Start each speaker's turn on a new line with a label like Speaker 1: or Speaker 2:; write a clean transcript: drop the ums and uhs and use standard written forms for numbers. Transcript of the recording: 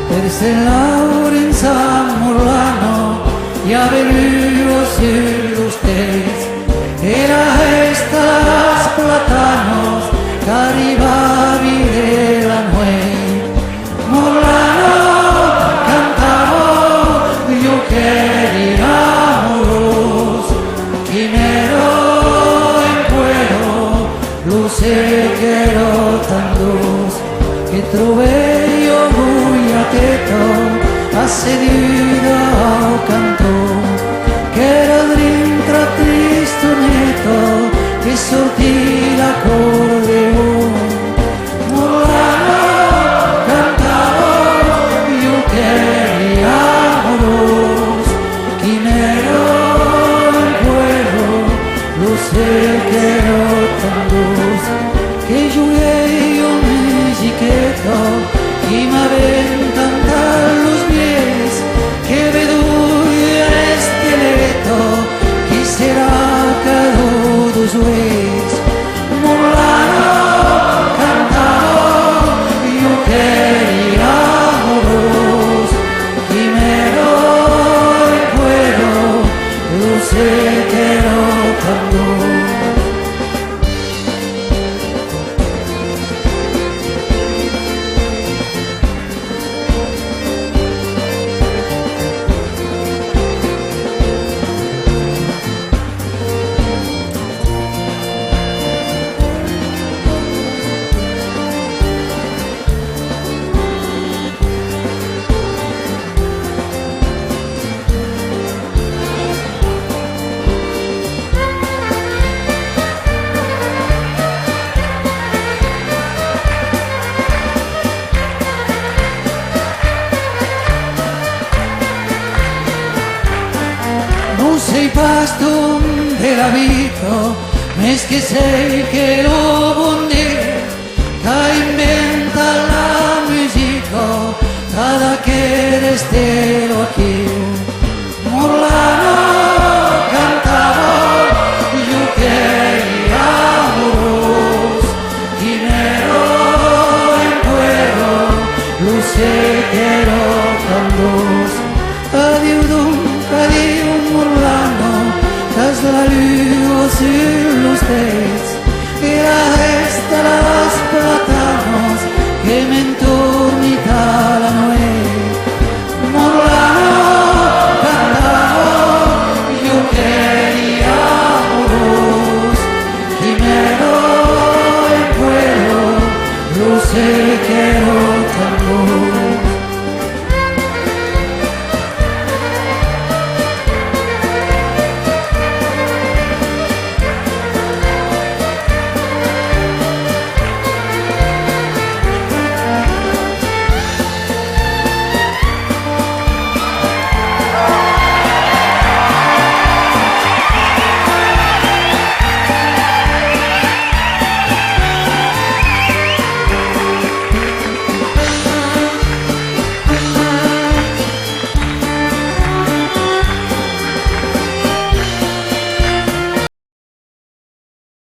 Speaker 1: Terse lauren San Morlano, ja venuo sullo stez, era estas platanos, que arribavi de la nuez. Morlano cantavo, yo queríamos, quimero en cuero, luce quiero tan luz, que trové yo muy atento, assedida ao canto, che era drintra tristo neto, che sortì l'accordeon. Morlano cantavo, io queríamos, quimero en cuero, luce quiero tan luz, que jugué yo musiqueto, y me aventan los pies, que vedulla este leto, que será cada dos veces. Morlano cantavo, yo queríamos, quimero en cuero, luce quiero tan luz. Non sei pasto della vita, mes che sei che lo bonde, che inventa la musica, cada che reste